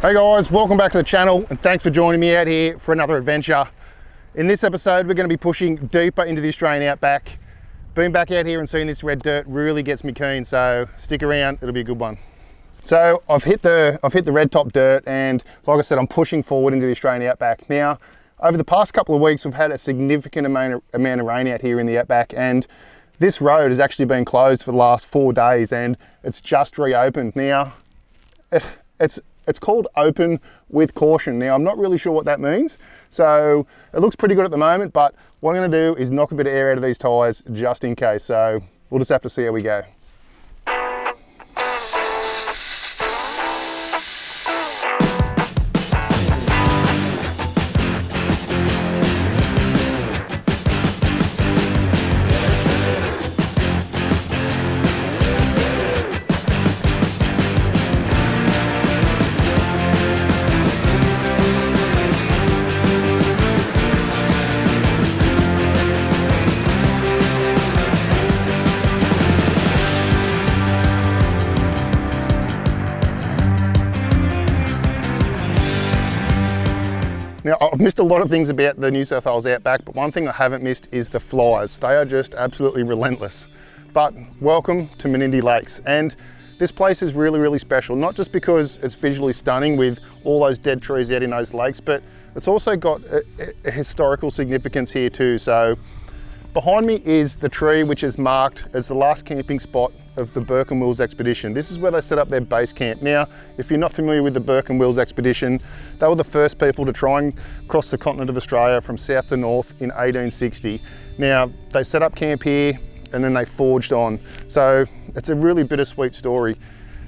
Hey guys, welcome back to the channel and thanks for joining me out here for another adventure. In this episode, we're going to be pushing deeper into the Australian outback. Being back out here and seeing this red dirt really gets me keen, so stick around, it'll be a good one. So I've hit the red top dirt, and like I said, I'm pushing forward into the Australian outback. Now, over the past couple of weeks, we've had a significant amount of rain out here in the outback, and this road has actually been closed for the last 4 days and it's just reopened. Now, it's called open with caution. Now, I'm not really sure what that means. So it looks pretty good at the moment, but what I'm gonna do is knock a bit of air out of these tires just in case. So we'll just have to see how we go. Now, I've missed a lot of things about the New South Wales outback, but one thing I haven't missed is the flies. They are just absolutely relentless. But welcome to Mindi Lakes. And this place is really, really special, not just because it's visually stunning with all those dead trees out in those lakes, but it's also got a historical significance here too. So behind me is the tree which is marked as the last camping spot of the Burke and Wills expedition. This is where they set up their base camp. Now, if you're not familiar with the Burke and Wills expedition, they were the first people to try and cross the continent of Australia from south to north in 1860. Now, they set up camp here and then they forged on. So it's a really bittersweet story.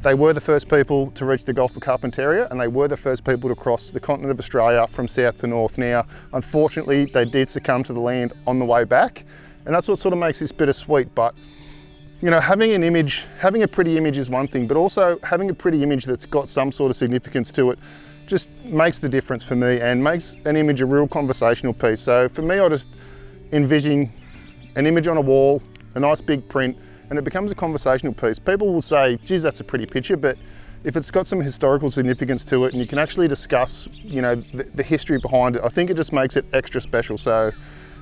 They were the first people to reach the Gulf of Carpentaria, and they were the first people to cross the continent of Australia from south to north. Now, unfortunately, they did succumb to the land on the way back, and that's what sort of makes this bittersweet. But you know, having a pretty image is one thing, but also having a pretty image that's got some sort of significance to it just makes the difference for me and makes an image a real conversational piece. So for me, I just envision an image on a wall, a nice big print, and it becomes a conversational piece. People will say, geez, that's a pretty picture, but if it's got some historical significance to it and you can actually discuss, you know, the history behind it, I think it just makes it extra special. So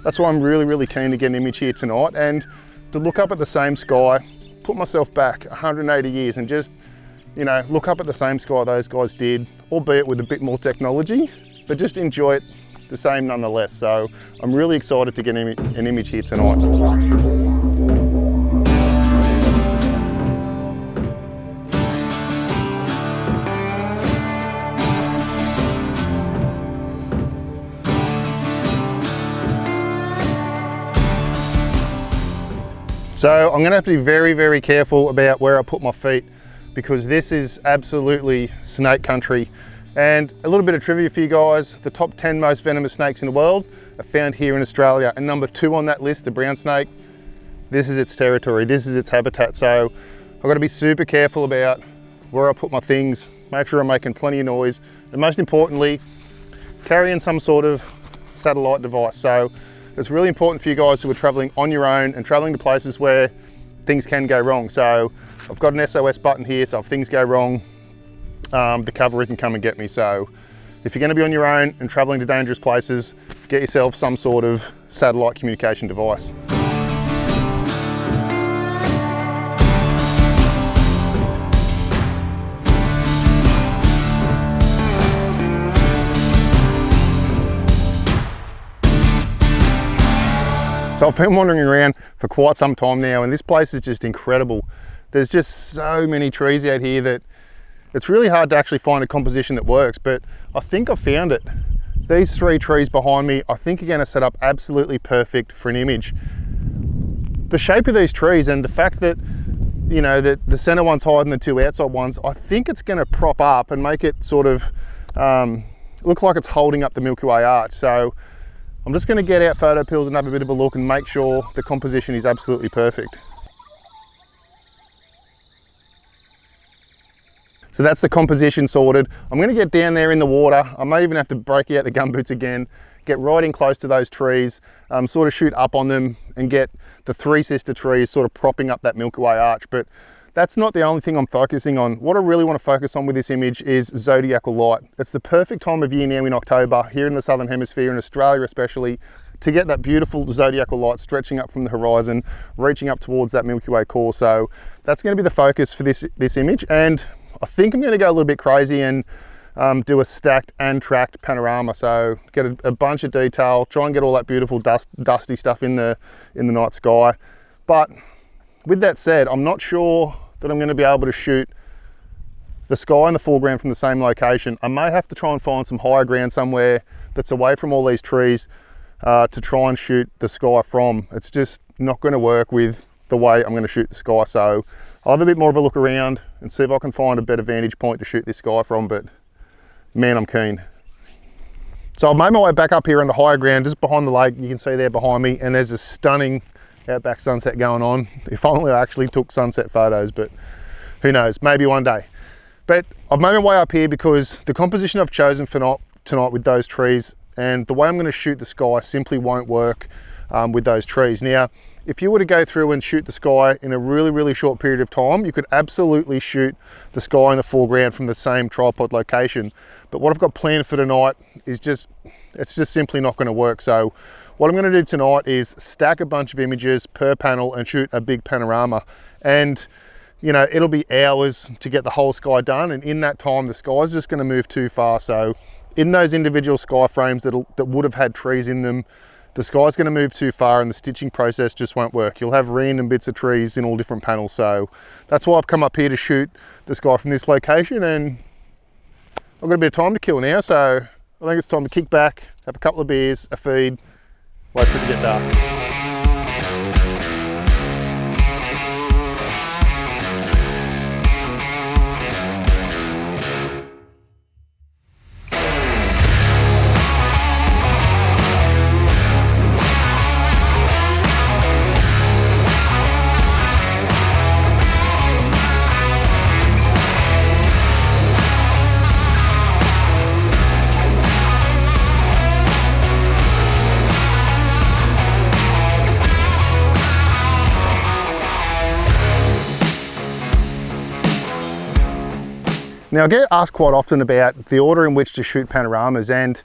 that's why I'm really, really keen to get an image here tonight and to look up at the same sky, put myself back 180 years and just, you know, look up at the same sky those guys did, albeit with a bit more technology, but just enjoy it the same nonetheless. So I'm really excited to get an image here tonight. So I'm gonna have to be very, very careful about where I put my feet because this is absolutely snake country. And a little bit of trivia for you guys, the top 10 most venomous snakes in the world are found here in Australia. And number 2 on that list, the brown snake, this is its territory, this is its habitat. So I've gotta be super careful about where I put my things, make sure I'm making plenty of noise, and most importantly, carrying some sort of satellite device. So it's really important for you guys who are traveling on your own and traveling to places where things can go wrong. So I've got an SOS button here, so if things go wrong, the cavalry can come and get me. So if you're gonna be on your own and traveling to dangerous places, get yourself some sort of satellite communication device. So I've been wandering around for quite some time now and this place is just incredible. There's just so many trees out here that it's really hard to actually find a composition that works, but I think I found it. These 3 trees behind me, I think are gonna set up absolutely perfect for an image. The shape of these trees and the fact that, you know, that the center one's higher than the 2 outside ones, I think it's gonna prop up and make it sort of look like it's holding up the Milky Way arch. So I'm just going to get out photo pills and have a bit of a look and make sure the composition is absolutely perfect. So that's the composition sorted. I'm going to get down there in the water. I may even have to break out the gumboots again, get right in close to those trees, sort of shoot up on them and get the 3 sister trees sort of propping up that Milky Way arch. But that's not the only thing I'm focusing on. What I really want to focus on with this image is zodiacal light. It's the perfect time of year now in October, here in the Southern Hemisphere, in Australia especially, to get that beautiful zodiacal light stretching up from the horizon, reaching up towards that Milky Way core. So that's going to be the focus for this image. And I think I'm going to go a little bit crazy and do a stacked and tracked panorama. So get a bunch of detail, try and get all that beautiful dusty stuff in the night sky. But with that said, I'm not sure that I'm going to be able to shoot the sky in the foreground from the same location. I may have to try and find some higher ground somewhere that's away from all these trees to try and shoot the sky from. It's just not going to work with the way I'm going to shoot the sky. So I'll have a bit more of a look around and see if I can find a better vantage point to shoot this sky from, but man, I'm keen. So I've made my way back up here onto higher ground, just behind the lake. You can see there behind me, and there's a stunning outback sunset going on. If only I actually took sunset photos, but who knows, maybe one day. But I've made my way up here because the composition I've chosen for tonight with those trees and the way I'm going to shoot the sky simply won't work with those trees. Now, if you were to go through and shoot the sky in a really short period of time, you could absolutely shoot the sky in the foreground from the same tripod location. But what I've got planned for tonight is it's just simply not going to work. So what I'm going to do tonight is stack a bunch of images per panel and shoot a big panorama. And you know, it'll be hours to get the whole sky done, and in that time the sky's just going to move too far. So in those individual sky frames that would have had trees in them, the sky's going to move too far and the stitching process just won't work. You'll have random bits of trees in all different panels. So that's why I've come up here to shoot the sky from this location, and I've got a bit of time to kill now, so I think it's time to kick back, have a couple of beers, a feed, wait for it to get dark. Now I get asked quite often about the order in which to shoot panoramas, and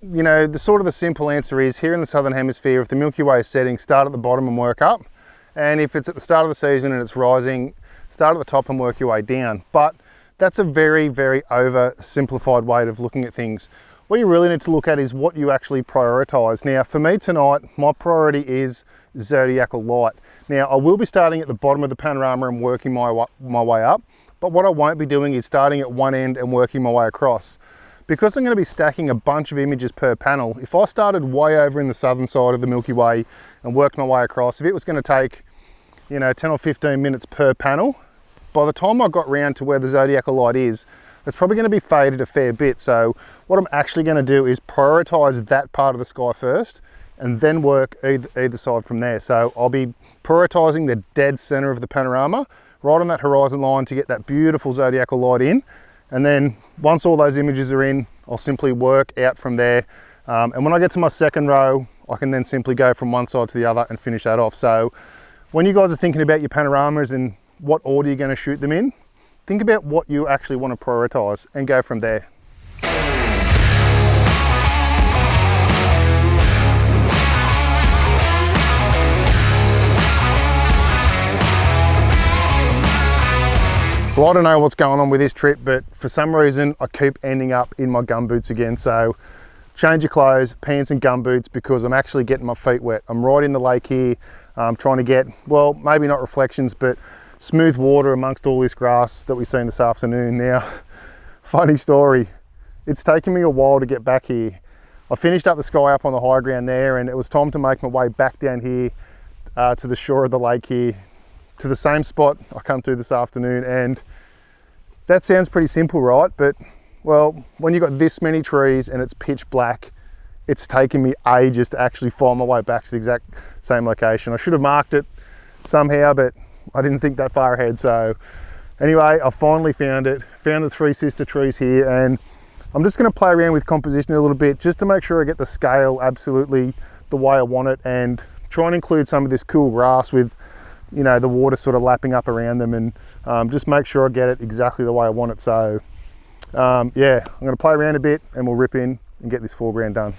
you know, the simple answer is, here in the Southern Hemisphere, if the Milky Way is setting, start at the bottom and work up. And if it's at the start of the season and it's rising, start at the top and work your way down. But that's a very oversimplified way of looking at things. What you really need to look at is what you actually prioritize. Now for me tonight, my priority is zodiacal light. Now I will be starting at the bottom of the panorama and working my way up. But what I won't be doing is starting at one end and working my way across. Because I'm going to be stacking a bunch of images per panel, if I started way over in the southern side of the Milky Way and worked my way across, if it was going to take, you know, 10 or 15 minutes per panel, by the time I got round to where the zodiacal light is, it's probably going to be faded a fair bit. So what I'm actually going to do is prioritize that part of the sky first and then work either side from there. So I'll be prioritizing the dead center of the panorama, right on that horizon line, to get that beautiful zodiacal light in. And then once all those images are in, I'll simply work out from there. And when I get to my second row, I can then simply go from one side to the other and finish that off. So when you guys are thinking about your panoramas and what order you're going to shoot them in, think about what you actually want to prioritize and go from there. Well, I don't know what's going on with this trip, but for some reason I keep ending up in my gumboots again. So change your clothes, pants and gumboots, because I'm actually getting my feet wet. I'm right in the lake here, trying to get, well, maybe not reflections, but smooth water amongst all this grass that we've seen this afternoon. Now, funny story, it's taken me a while to get back here. I finished up the sky up on the high ground there, and it was time to make my way back down here to the shore of the lake here, to the same spot I come to this afternoon. And that sounds pretty simple, right? But well, when you've got this many trees and it's pitch black, it's taken me ages to actually find my way back to the exact same location. I should have marked it somehow, but I didn't think that far ahead. So anyway, I finally found it, found the three sister trees here, and I'm just going to play around with composition a little bit just to make sure I get the scale absolutely the way I want it, and try and include some of this cool grass with, you know, the water sort of lapping up around them, and just make sure I get it exactly the way I want it. So yeah, I'm going to play around a bit and we'll rip in and get this foreground done.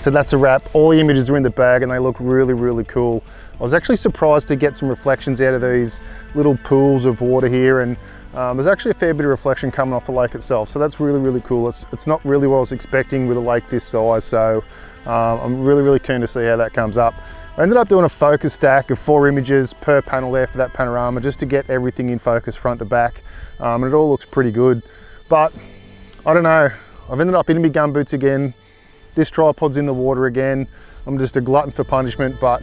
So that's a wrap. All the images are in the bag and they look really, really cool. I was actually surprised to get some reflections out of these little pools of water here, and there's actually a fair bit of reflection coming off the lake itself. So that's really, really cool. It's not really what I was expecting with a lake this size. So I'm really, really keen to see how that comes up. I ended up doing a focus stack of 4 images per panel there for that panorama, just to get everything in focus front to back. And it all looks pretty good. But I don't know, I've ended up in my gumboots again. This tripod's in the water again. I'm just a glutton for punishment, but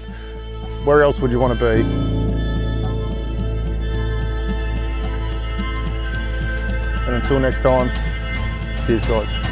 where else would you want to be? And until next time, cheers guys.